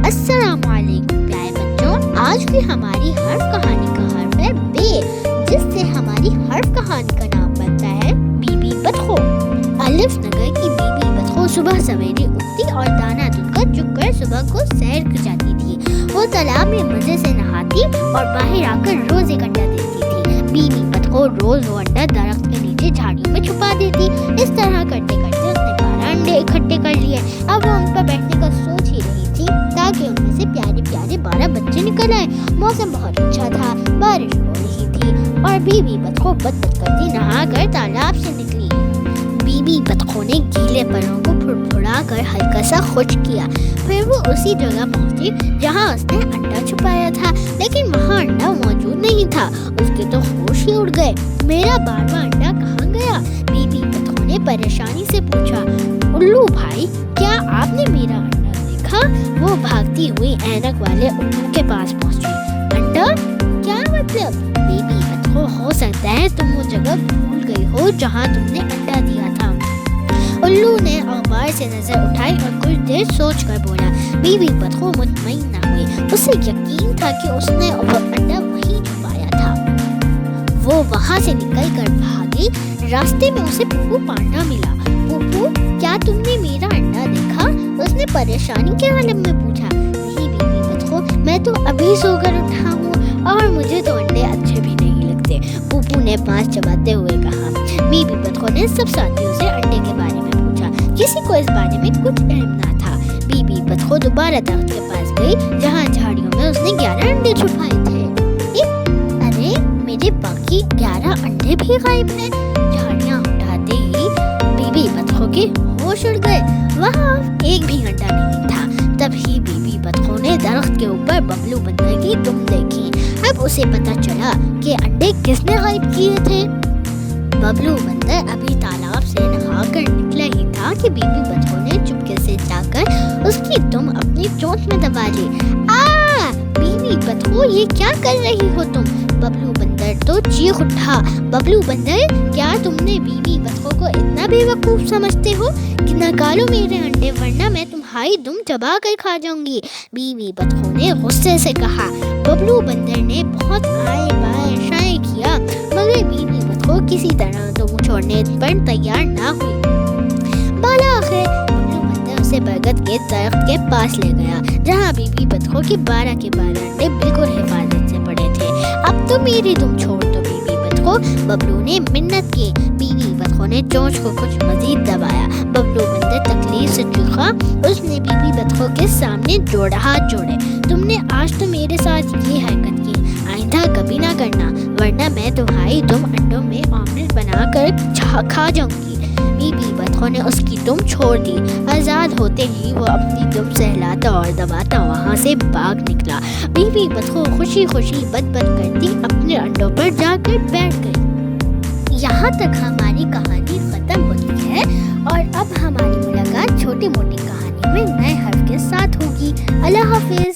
السلام علیکم پیارے بچوں، آج کی ہماری حرف کہانی کا حرف ہے بے، جس سے ہماری حرف کہانی کا نام بنتا ہے بی بی بطخوں۔ الف نگر کی بی بی بطخوں صبح سویرے اٹھتی اور دانا دودھ کا چگ کر صبح کو سیر کو جاتی تھی۔ وہ تالاب میں مزے سے نہاتی اور باہر آ کر روز ایک انڈا دیتی تھی۔ بی بی بطخوں روز وہ انڈا درخت کے نیچے جھاڑیوں میں چھپا دیتی۔ اس طرح کرتے کرتے اس نے 12 انڈے اکٹھے کر لیے۔ اب وہ ان پر بیٹھنے کا سوچ ہی رہی تھی تاکہ ان میں سے پیارے پیارے 12 بچے نکل آئے۔ موسم بہت اچھا تھا، بارش ہو رہی تھی اور بی بی بطخوں بت کرتی نہا کر تالاب سے نکلی۔ بی بی بطخوں نے گیلے پروں کو پھڑپھڑا کر ہلکا سا خشک کیا، پھر وہ اسی جگہ پہنچی جہاں اس نے انڈا چھپایا تھا، لیکن وہاں انڈا موجود نہیں تھا۔ اس کے تو ہوش ہی اڑ گئے۔ میرا 12واں انڈا کہاں گیا؟ بی بی بطخوں نے پریشانی سے پوچھا۔ الو بھائی، کیا آپ نے میرا انڈا دیکھا؟ وہ بھاگتی ہوئی اینک والے الو کے پاس پہنچی۔ انڈا؟ کیا مطلب؟ بی بی بطخوں، ہو سکتا ہے تم وہ جگہ بھول گئی ہو جہاں تم نے انڈا دیا تھا۔ الو نے غبار سے نظر اٹھائی اور کچھ دیر سوچ کر بولا۔ بی بی بطخوں مطمئن نہ ہوئی، اسے یقین تھا کہ اس نے وہ انڈا وہیں چھپایا تھا۔ وہ وہاں سے نکل کر بھاگی۔ راستے میں اسے پپو پانڈا ملا۔ پپو، کیا تم نے میرا انڈا دیکھا؟ اس نے پریشانی کے عالم میں پوچھا۔ نہیں بی بی بطخوں، میں تو ابھی سو کر اٹھا ہوں اور مجھے تو انڈے اچھے بھی نہیں لگتے، پپو نے پانس چباتے ہوئے کہا۔ بی بی بطخوں نے سب ساتھیوں سے انڈے کے بارے میں پوچھا۔ کسی کو اس بارے میں کچھ علم نہ تھا۔ بی بی بطخوں دوبارہ درخت کے پاس گئی جہاں جھاڑیوں میں اس نے 11 انڈے چھپائے تھے۔ ارے میرے باقی 11 انڈے بھی غائب ہیں۔ جھاڑیاں اٹھاتے ہی بی بی بطخوں کے ہوش اڑ گئے، وہاں ایک بھی انڈا نہیں تھا۔ تب ہی بی بی بطخوں نے درخت کے اوپر ببلو بندر کی دم دیکھی۔ اب اسے پتہ چلا کہ انڈے کس نے غائب کیے تھے۔ ببلو بندر ابھی تالاب سے نہا کر نکلا ہی تھا کہ بی بی بطخوں نے چپکے سے جا کر اس کی دم اپنی چونچ میں دبا لی۔ بی بی بطخوں، یہ کیا کر رہی ہو تم؟ ببلو بندر تو چیخ اٹھا۔ ببلو بندر، کیا تم نے بی بی بطخوں کو اتنا بے وقوف سمجھتے ہو کہ نکالو میرے انڈے ورنہ میں تمہاری دم چبا کر کھا جاؤں گی؟ بی بی بطخوں نے غصے سے کہا۔ ببلو بندر نے بہت آئیں بائیں شائیں کیا مگر بی بی بطخوں کسی طرح دم چھوڑنے پر تیار نہ ہوئی۔ بالآخر ببلو بندر اسے برگد کے درخت کے پاس لے گیا جہاں بی بی بطخوں کے 12 کے 12 انڈے بالکل حفاظت سے پڑے تھے۔ اب تو میری دم چھوڑ دو بی بی بطخوں، ببلو نے منت کی۔ بی بی بطخوں نے چونچ کو کچھ مزید دبایا۔ ببلو بندر تکلیف سے چیخا۔ اس نے بی بی بطخوں کے سامنے ہاتھ جوڑے۔ تم نے آج تو میرے ساتھ یہ حرکت کی، آئندہ کبھی نہ کرنا ورنہ میں تمہاری دم انڈوں میں آملیٹ بنا کر کھا جاؤں گی۔ بی بی بطخوں نے اس کی دم چھوڑ دی۔ آزاد ہوتے ہی وہ اپنی دم سہلاتا اور دباتا وہاں سے بھاگ نکلا۔ بی بی بطخوں خوشی خوشی بت بت کرتی اپنے انڈوں پر جا کر بیٹھ گئی۔ یہاں تک ہماری کہانی ختم ہوتی ہے اور اب ہماری ملاقات چھوٹی موٹی کہانیوں میں نئے حرف کے ساتھ ہوگی۔ اللہ حافظ۔